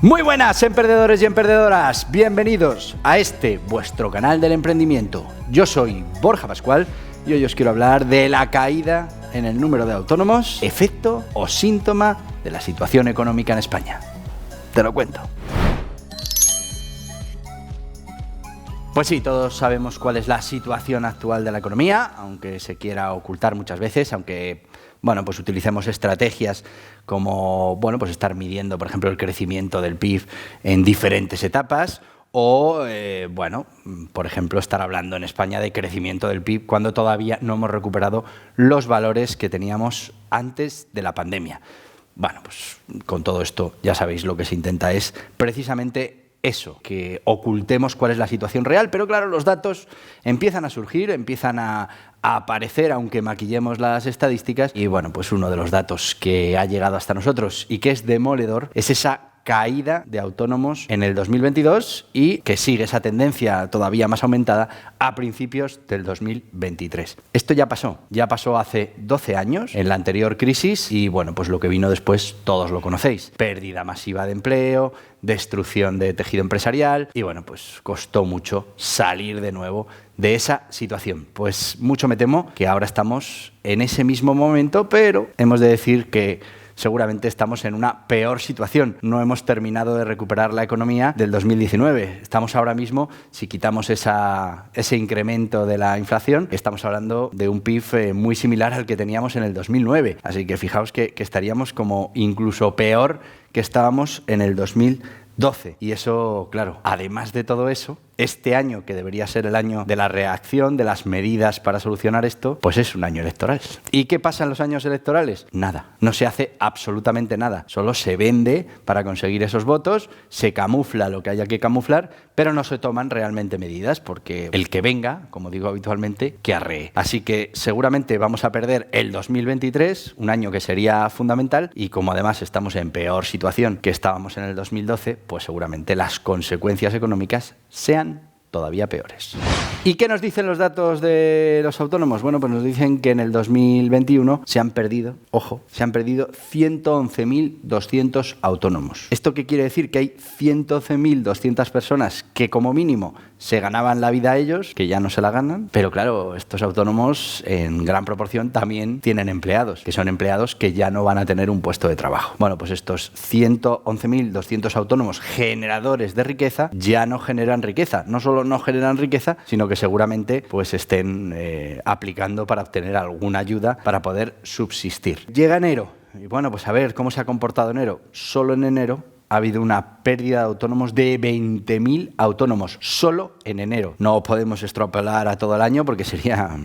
Muy buenas, emprendedores y emprendedoras. Bienvenidos a este, vuestro canal del emprendimiento. Yo soy Borja Pascual y hoy os quiero hablar de la caída en el número de autónomos, efecto o síntoma de la situación económica en España. Te lo cuento. Pues sí, todos sabemos cuál es la situación actual de la economía, aunque se quiera ocultar muchas veces, aunque pues utilicemos estrategias como pues estar midiendo, por ejemplo, el crecimiento del PIB en diferentes etapas o, por ejemplo, estar hablando en España de crecimiento del PIB cuando todavía no hemos recuperado los valores que teníamos antes de la pandemia. Pues con todo esto ya sabéis lo que se intenta es precisamente eso, que ocultemos cuál es la situación real, pero claro, los datos empiezan a surgir, empiezan a aparecer, aunque maquillemos las estadísticas, y pues uno de los datos que ha llegado hasta nosotros y que es demoledor es esa caída de autónomos en el 2022 y que sigue esa tendencia todavía más aumentada a principios del 2023. Esto ya pasó hace 12 años en la anterior crisis y lo que vino después todos lo conocéis. Pérdida masiva de empleo, destrucción de tejido empresarial y costó mucho salir de nuevo de esa situación. Pues mucho me temo que ahora estamos en ese mismo momento, pero hemos de decir que seguramente estamos en una peor situación. No hemos terminado de recuperar la economía del 2019. Estamos ahora mismo, si quitamos ese incremento de la inflación, estamos hablando de un PIB muy similar al que teníamos en el 2009. Así que fijaos que estaríamos como incluso peor que estábamos en el 2012. Y eso, claro, además de todo eso, este año, que debería ser el año de la reacción, de las medidas para solucionar esto, pues es un año electoral. ¿Y qué pasa en los años electorales? Nada, no se hace absolutamente nada. Solo se vende para conseguir esos votos, se camufla lo que haya que camuflar, pero no se toman realmente medidas, porque el que venga, como digo habitualmente, que arree. Así que seguramente vamos a perder el 2023, un año que sería fundamental, y como además estamos en peor situación que estábamos en el 2012, pues seguramente las consecuencias económicas sean todavía peores. ¿Y qué nos dicen los datos de los autónomos? Pues nos dicen que en el 2021 se han perdido 111.200 autónomos. ¿Esto qué quiere decir? Que hay 111.200 personas que como mínimo se ganaban la vida ellos, que ya no se la ganan, pero claro, estos autónomos en gran proporción también tienen empleados, que son empleados que ya no van a tener un puesto de trabajo. Pues estos 111.200 autónomos generadores de riqueza ya no generan riqueza. No solo no generan riqueza, sino que seguramente estén aplicando para obtener alguna ayuda para poder subsistir. Llega enero, y a ver cómo se ha comportado enero. Solo en enero ha habido una pérdida de autónomos de 20.000 autónomos, solo en enero. No podemos extrapolar a todo el año porque sería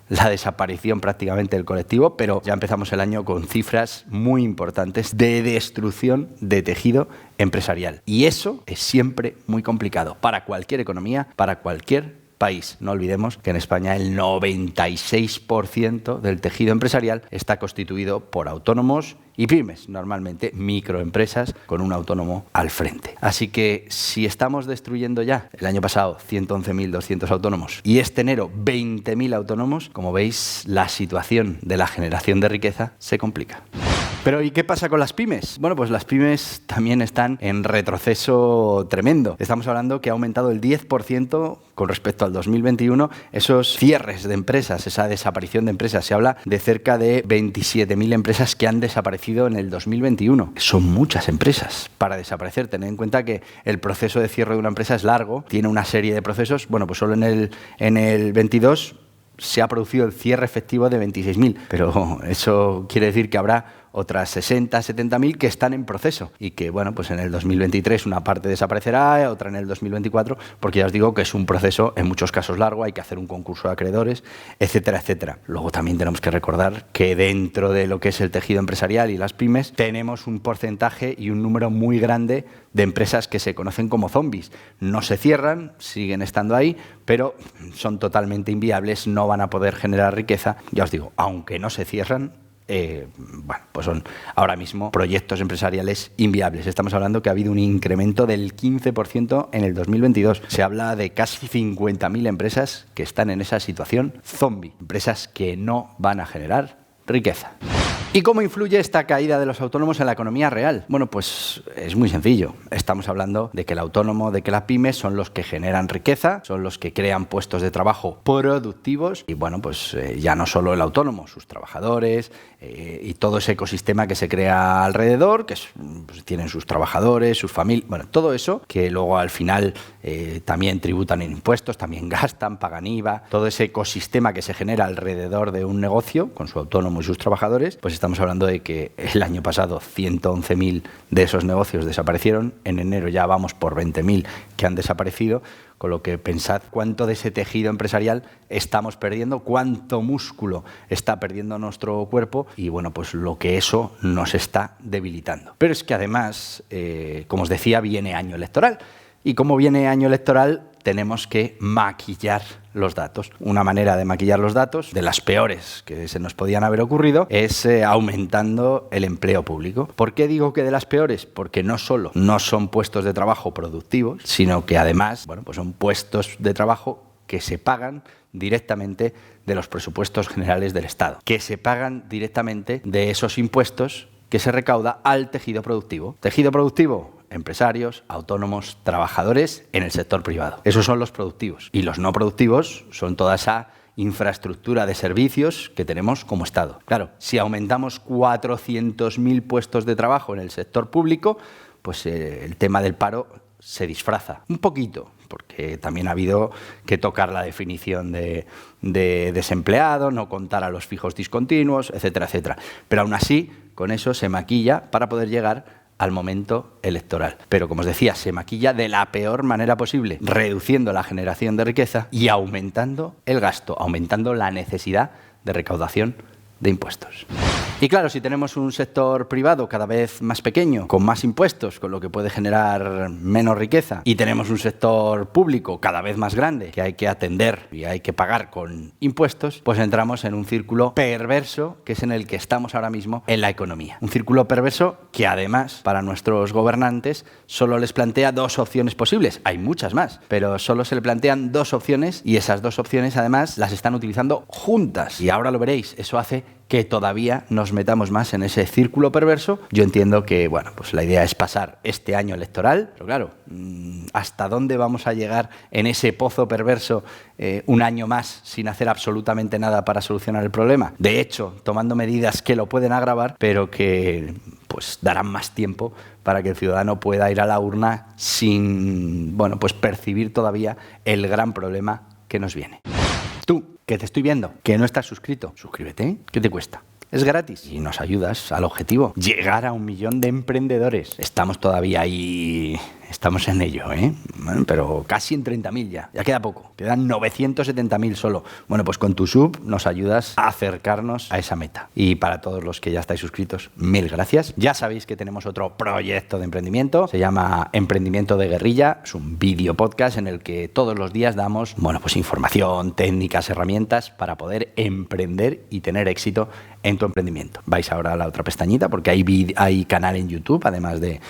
la desaparición prácticamente del colectivo, pero ya empezamos el año con cifras muy importantes de destrucción de tejido empresarial. Y eso es siempre muy complicado para cualquier economía, para cualquier país. No olvidemos que en España el 96% del tejido empresarial está constituido por autónomos y pymes, normalmente microempresas con un autónomo al frente. Así que si estamos destruyendo ya el año pasado 111.200 autónomos y este enero 20.000 autónomos, como veis, la situación de la generación de riqueza se complica. Pero ¿y qué pasa con las pymes? Pues las pymes también están en retroceso tremendo. Estamos hablando que ha aumentado el 10% con respecto al 2021 esos cierres de empresas, esa desaparición de empresas. Se habla de cerca de 27.000 empresas que han desaparecido en el 2021. Son muchas empresas para desaparecer. Tened en cuenta que el proceso de cierre de una empresa es largo, tiene una serie de procesos. Solo en el 22 se ha producido el cierre efectivo de 26.000, pero eso quiere decir que habrá otras 60, 70.000 que están en proceso y que, en el 2023 una parte desaparecerá, otra en el 2024, porque ya os digo que es un proceso en muchos casos largo, hay que hacer un concurso de acreedores, etcétera, etcétera. Luego también tenemos que recordar que dentro de lo que es el tejido empresarial y las pymes tenemos un porcentaje y un número muy grande de empresas que se conocen como zombies. No se cierran, siguen estando ahí, pero son totalmente inviables, no van a poder generar riqueza. Ya os digo, aunque no se cierran, son ahora mismo proyectos empresariales inviables. Estamos hablando que ha habido un incremento del 15% en el 2022. Se habla de casi 50.000 empresas que están en esa situación zombie, empresas que no van a generar riqueza. ¿Y cómo influye esta caída de los autónomos en la economía real? Bueno, pues es muy sencillo. Estamos hablando de que el autónomo, de que la pyme son los que generan riqueza, son los que crean puestos de trabajo productivos y bueno, pues ya no solo el autónomo, sus trabajadores y todo ese ecosistema que se crea alrededor, que pues, tienen sus trabajadores, sus familias, bueno, todo eso que luego al final también tributan en impuestos, también gastan, pagan IVA, todo ese ecosistema que se genera alrededor de un negocio con su autónomo y sus trabajadores, pues estamos hablando de que el año pasado 111.000 de esos negocios desaparecieron, en enero ya vamos por 20.000 que han desaparecido, con lo que pensad cuánto de ese tejido empresarial estamos perdiendo, cuánto músculo está perdiendo nuestro cuerpo y bueno, pues lo que eso nos está debilitando. Pero es que además, como os decía, viene año electoral y como viene año electoral tenemos que maquillar los datos. Una manera de maquillar los datos, de las peores que se nos podían haber ocurrido, es aumentando el empleo público. ¿Por qué digo que de las peores? Porque no solo no son puestos de trabajo productivos, sino que además, bueno, pues son puestos de trabajo que se pagan directamente de los presupuestos generales del Estado, que se pagan directamente de esos impuestos que se recauda al tejido productivo. ¿Tejido productivo? Empresarios, autónomos, trabajadores en el sector privado. Esos son los productivos. Y los no productivos son toda esa infraestructura de servicios que tenemos como Estado. Claro, si aumentamos 400.000 puestos de trabajo en el sector público, pues el tema del paro se disfraza un poquito, porque también ha habido que tocar la definición de desempleado, no contar a los fijos discontinuos, etcétera, etcétera. Pero aún así, con eso se maquilla para poder llegar al momento electoral. Pero, como os decía, se maquilla de la peor manera posible, reduciendo la generación de riqueza y aumentando el gasto, aumentando la necesidad de recaudación de impuestos. Y claro, si tenemos un sector privado cada vez más pequeño, con más impuestos, con lo que puede generar menos riqueza, y tenemos un sector público cada vez más grande, que hay que atender y hay que pagar con impuestos, pues entramos en un círculo perverso, que es en el que estamos ahora mismo en la economía. Un círculo perverso que además, para nuestros gobernantes, solo les plantea dos opciones posibles. Hay muchas más, pero solo se le plantean dos opciones y esas dos opciones además las están utilizando juntas. Y ahora lo veréis, eso hace que todavía nos metamos más en ese círculo perverso. Yo entiendo que, bueno, pues la idea es pasar este año electoral, pero claro, ¿hasta dónde vamos a llegar en ese pozo perverso un año más sin hacer absolutamente nada para solucionar el problema? De hecho, tomando medidas que lo pueden agravar, pero que pues darán más tiempo para que el ciudadano pueda ir a la urna sin, bueno, pues percibir todavía el gran problema que nos viene. Tú, que te estoy viendo, que no estás suscrito, suscríbete. ¿Qué te cuesta? Es gratis y nos ayudas al objetivo, llegar a 1 millón de emprendedores. Estamos todavía ahí, estamos en ello, ¿eh? Bueno, pero casi en 30.000 ya queda poco, quedan 970.000 solo. Bueno, pues con tu sub nos ayudas a acercarnos a esa meta. Y para todos los que ya estáis suscritos, 1000 gracias. Ya sabéis que tenemos otro proyecto de emprendimiento, se llama Emprendimiento de Guerrilla, es un vídeo podcast en el que todos los días damos, bueno, pues información, técnicas, herramientas para poder emprender y tener éxito en tu emprendimiento. Vais ahora a la otra pestañita porque hay canal en YouTube, además de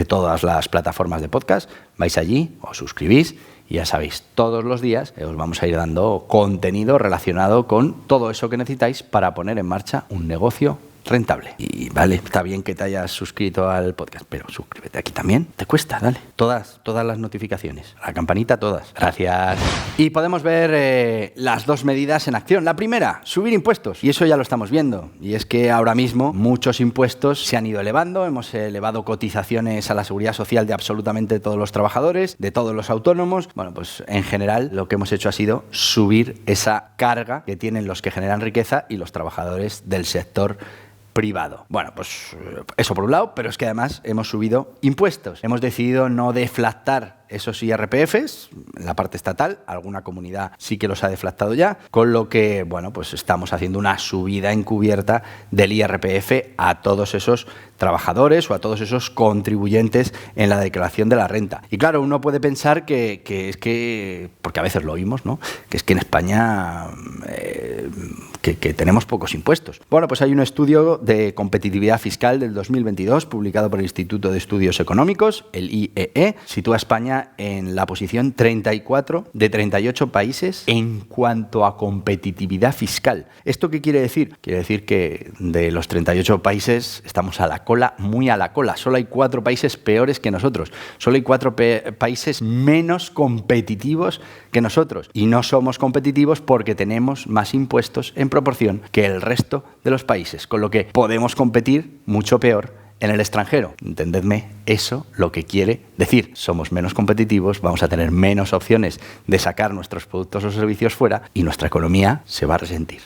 todas las plataformas de podcast. Vais allí, os suscribís y ya sabéis, todos los días os vamos a ir dando contenido relacionado con todo eso que necesitáis para poner en marcha un negocio rentable. Y vale, está bien que te hayas suscrito al podcast, pero suscríbete aquí también. Te cuesta, dale. Todas las notificaciones. La campanita, todas. Gracias. Y podemos ver las dos medidas en acción. La primera, subir impuestos. Y eso ya lo estamos viendo. Y es que ahora mismo muchos impuestos se han ido elevando. Hemos elevado cotizaciones a la seguridad social de absolutamente todos los trabajadores, de todos los autónomos. Bueno, pues en general lo que hemos hecho ha sido subir esa carga que tienen los que generan riqueza y los trabajadores del sector privado. Bueno, pues eso por un lado, pero es que además hemos subido impuestos. Hemos decidido no deflactar esos IRPFs, en la parte estatal, alguna comunidad sí que los ha deflactado ya, con lo que, bueno, pues estamos haciendo una subida encubierta del IRPF a todos esos trabajadores o a todos esos contribuyentes en la declaración de la renta. Y claro, uno puede pensar que es que, porque a veces lo oímos, ¿no?, que es que en España que tenemos pocos impuestos. Bueno, pues hay un estudio de competitividad fiscal del 2022 publicado por el Instituto de Estudios Económicos, el IEE, sitúa a España en la posición 34 de 38 países en cuanto a competitividad fiscal. ¿Esto qué quiere decir? Quiere decir que de los 38 países estamos a la cola, muy a la cola. Solo hay 4 países peores que nosotros. Solo hay 4 países menos competitivos que nosotros. Y no somos competitivos porque tenemos más impuestos en proporción que el resto de los países, con lo que podemos competir mucho peor en el extranjero. Entendedme, eso lo que quiere decir. Somos menos competitivos, vamos a tener menos opciones de sacar nuestros productos o servicios fuera y nuestra economía se va a resentir.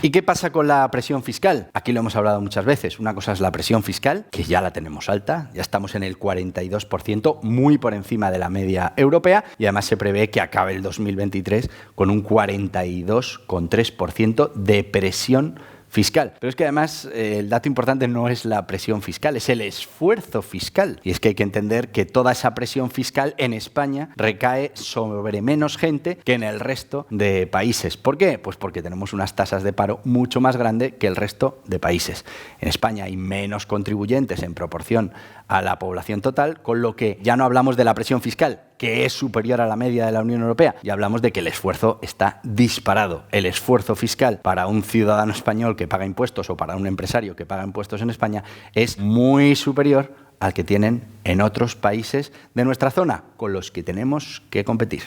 ¿Y qué pasa con la presión fiscal? Aquí lo hemos hablado muchas veces. Una cosa es la presión fiscal, que ya la tenemos alta, ya estamos en el 42%, muy por encima de la media europea, y además se prevé que acabe el 2023 con un 42,3% de presión fiscal. Pero es que además el dato importante no es la presión fiscal, es el esfuerzo fiscal. Y es que hay que entender que toda esa presión fiscal en España recae sobre menos gente que en el resto de países. ¿Por qué? Pues porque tenemos unas tasas de paro mucho más grandes que el resto de países. En España hay menos contribuyentes en proporción a la población total, con lo que ya no hablamos de la presión fiscal, que es superior a la media de la Unión Europea, y hablamos de que el esfuerzo está disparado. El esfuerzo fiscal para un ciudadano español que paga impuestos o para un empresario que paga impuestos en España es muy superior al que tienen en otros países de nuestra zona, con los que tenemos que competir.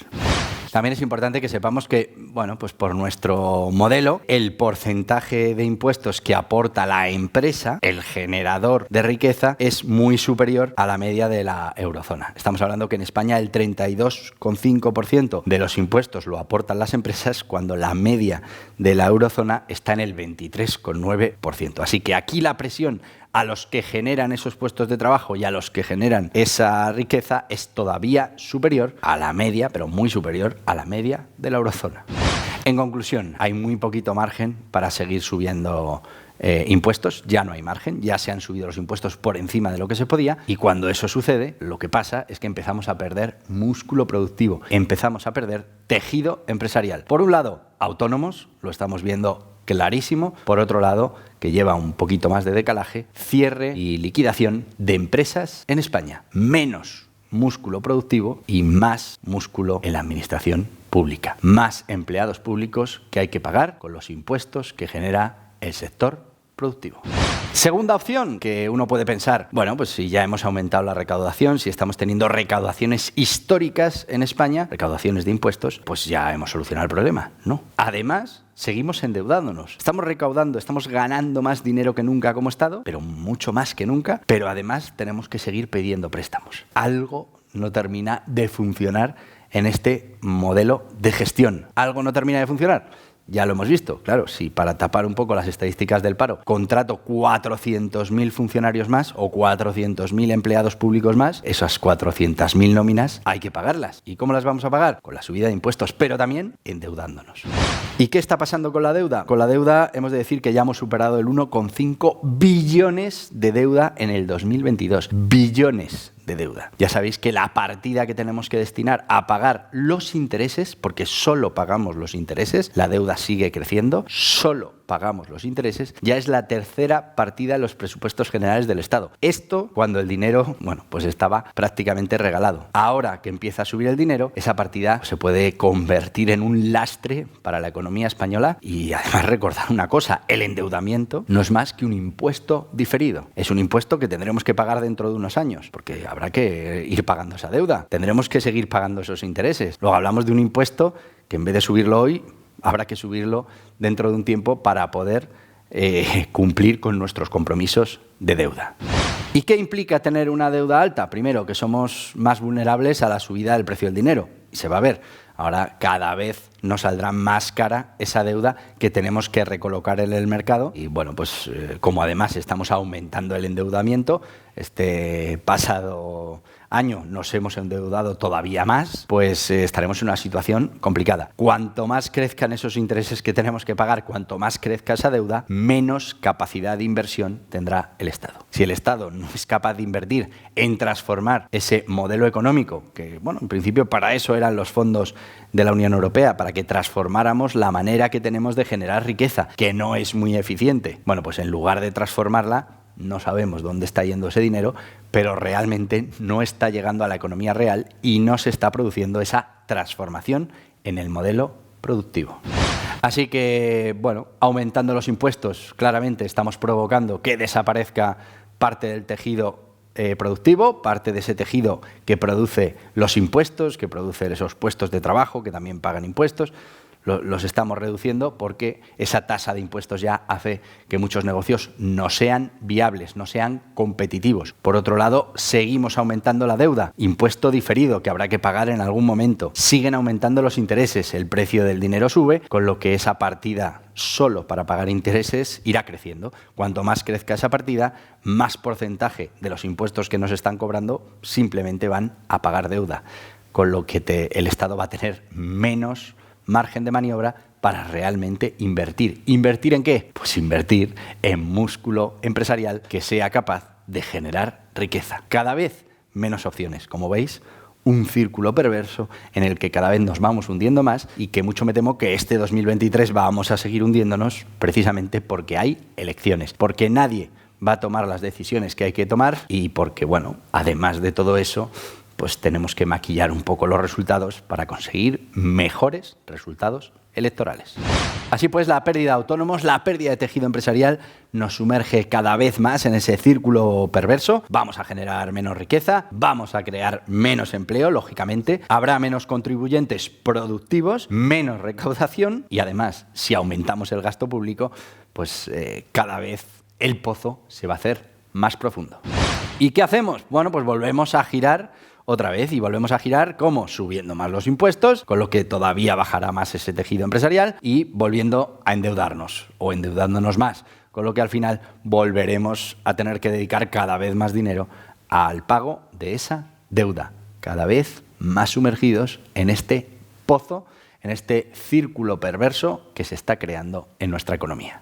También es importante que sepamos que, bueno, pues por nuestro modelo, el porcentaje de impuestos que aporta la empresa, el generador de riqueza, es muy superior a la media de la eurozona. Estamos hablando que en España el 32,5% de los impuestos lo aportan las empresas, cuando la media de la eurozona está en el 23,9%. Así que aquí la presión a los que generan esos puestos de trabajo y a los que generan esa riqueza es todavía superior a la media, pero muy superior a la media de la eurozona. En conclusión, hay muy poquito margen para seguir subiendo impuestos, ya no hay margen, ya se han subido los impuestos por encima de lo que se podía, y cuando eso sucede, lo que pasa es que empezamos a perder músculo productivo, empezamos a perder tejido empresarial. Por un lado, autónomos, lo estamos viendo clarísimo. Por otro lado, que lleva un poquito más de decalaje, cierre y liquidación de empresas en España. Menos músculo productivo y más músculo en la administración pública. Más empleados públicos que hay que pagar con los impuestos que genera el sector productivo. Segunda opción que uno puede pensar, bueno, pues si ya hemos aumentado la recaudación, si estamos teniendo recaudaciones históricas en España, recaudaciones de impuestos, pues ya hemos solucionado el problema. No. Además, seguimos endeudándonos. Estamos recaudando, estamos ganando más dinero que nunca como Estado, pero mucho más que nunca, pero además tenemos que seguir pidiendo préstamos. Algo no termina de funcionar en este modelo de gestión. ¿Algo no termina de funcionar? Ya lo hemos visto, claro, si para tapar un poco las estadísticas del paro contrato 400.000 funcionarios más o 400.000 empleados públicos más, esas 400.000 nóminas hay que pagarlas. ¿Y cómo las vamos a pagar? Con la subida de impuestos, pero también endeudándonos. ¿Y qué está pasando con la deuda? Con la deuda hemos de decir que ya hemos superado el 1,5 billones de deuda en el 2022. Billones de deuda. Ya sabéis que la partida que tenemos que destinar a pagar los intereses, porque solo pagamos los intereses, la deuda sigue creciendo, solo pagamos los intereses, ya es la tercera partida en los presupuestos generales del Estado. Esto cuando el dinero, bueno, pues estaba prácticamente regalado. Ahora que empieza a subir el dinero, esa partida se puede convertir en un lastre para la economía española. Y además recordar una cosa, el endeudamiento no es más que un impuesto diferido. Es un impuesto que tendremos que pagar dentro de unos años, porque habrá que ir pagando esa deuda. Tendremos que seguir pagando esos intereses. Luego hablamos de un impuesto que en vez de subirlo hoy, habrá que subirlo dentro de un tiempo para poder cumplir con nuestros compromisos de deuda. ¿Y qué implica tener una deuda alta? Primero, que somos más vulnerables a la subida del precio del dinero. Y se va a ver. Ahora cada vez nos saldrá más cara esa deuda que tenemos que recolocar en el mercado. Y bueno, pues como además estamos aumentando el endeudamiento, este pasado año nos hemos endeudado todavía más, pues estaremos en una situación complicada. Cuanto más crezcan esos intereses que tenemos que pagar, cuanto más crezca esa deuda, menos capacidad de inversión tendrá el Estado. Si el Estado no es capaz de invertir en transformar ese modelo económico, que bueno, en principio para eso eran los fondos de la Unión Europea para que transformáramos la manera que tenemos de generar riqueza, que no es muy eficiente. Bueno, pues en lugar de transformarla, no sabemos dónde está yendo ese dinero, pero realmente no está llegando a la economía real y no se está produciendo esa transformación en el modelo productivo. Así que, bueno, aumentando los impuestos, claramente estamos provocando que desaparezca parte del tejido productivo, parte de ese tejido que produce los impuestos, que produce esos puestos de trabajo que también pagan impuestos. Los estamos reduciendo porque esa tasa de impuestos ya hace que muchos negocios no sean viables, no sean competitivos. Por otro lado, seguimos aumentando la deuda, impuesto diferido que habrá que pagar en algún momento. Siguen aumentando los intereses, el precio del dinero sube, con lo que esa partida solo para pagar intereses irá creciendo. Cuanto más crezca esa partida, más porcentaje de los impuestos que nos están cobrando simplemente van a pagar deuda, con lo que el Estado va a tener menos margen de maniobra para realmente invertir. ¿Invertir en qué? Pues invertir en músculo empresarial que sea capaz de generar riqueza. Cada vez menos opciones. Como veis, un círculo perverso en el que cada vez nos vamos hundiendo más y que mucho me temo que este 2023 vamos a seguir hundiéndonos precisamente porque hay elecciones, porque nadie va a tomar las decisiones que hay que tomar y porque, bueno, además de todo eso, pues tenemos que maquillar un poco los resultados para conseguir mejores resultados electorales. Así pues, la pérdida de autónomos, la pérdida de tejido empresarial nos sumerge cada vez más en ese círculo perverso. Vamos a generar menos riqueza, vamos a crear menos empleo, lógicamente, habrá menos contribuyentes productivos, menos recaudación y además, si aumentamos el gasto público, pues cada vez el pozo se va a hacer más profundo. ¿Y qué hacemos? Bueno, pues volvemos a girar otra vez y volvemos a girar, ¿cómo? Subiendo más los impuestos, con lo que todavía bajará más ese tejido empresarial y volviendo a endeudarnos o endeudándonos más, con lo que al final volveremos a tener que dedicar cada vez más dinero al pago de esa deuda, cada vez más sumergidos en este pozo, en este círculo perverso que se está creando en nuestra economía.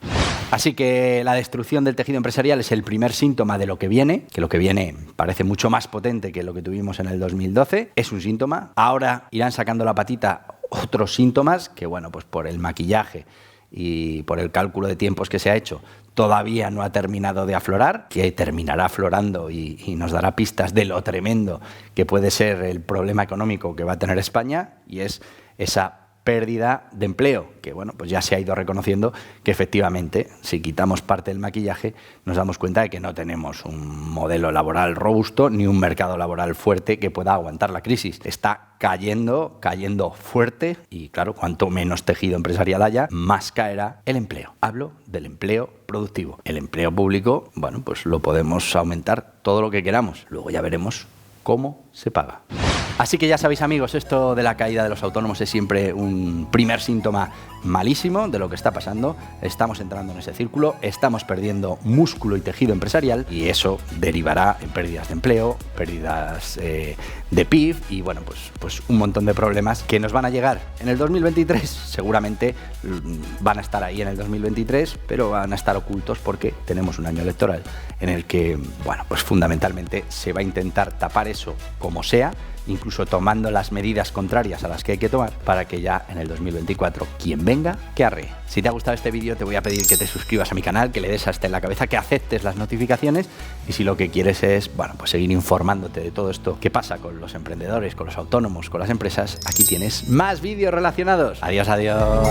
Así que la destrucción del tejido empresarial es el primer síntoma de lo que viene, que lo que viene parece mucho más potente que lo que tuvimos en el 2012. Es un síntoma. Ahora irán sacando la patita otros síntomas que, bueno, pues por el maquillaje y por el cálculo de tiempos que se ha hecho, todavía no ha terminado de aflorar, que terminará aflorando y nos dará pistas de lo tremendo que puede ser el problema económico que va a tener España, y es esa pérdida de empleo, que bueno, pues ya se ha ido reconociendo que efectivamente, si quitamos parte del maquillaje, nos damos cuenta de que no tenemos un modelo laboral robusto ni un mercado laboral fuerte que pueda aguantar la crisis. Está cayendo fuerte y claro, cuanto menos tejido empresarial haya, más caerá el empleo. Hablo del empleo productivo. El empleo público, bueno, pues lo podemos aumentar todo lo que queramos. Luego ya veremos cómo se paga. Así que ya sabéis, amigos, esto de la caída de los autónomos es siempre un primer síntoma malísimo de lo que está pasando. Estamos entrando en ese círculo, estamos perdiendo músculo y tejido empresarial y eso derivará en pérdidas de empleo, pérdidas de PIB y bueno, pues un montón de problemas que nos van a llegar en el 2023. Seguramente van a estar ahí en el 2023, pero van a estar ocultos porque tenemos un año electoral en el que, bueno, pues fundamentalmente se va a intentar tapar eso como sea, incluso tomando las medidas contrarias a las que hay que tomar para que ya en el 2024 quien venga, que arree. Si te ha gustado este vídeo te voy a pedir que te suscribas a mi canal, que le des hasta en la cabeza, que aceptes las notificaciones y si lo que quieres es, bueno, pues seguir informándote de todo esto que pasa con los emprendedores, con los autónomos, con las empresas, aquí tienes más vídeos relacionados. Adiós, adiós.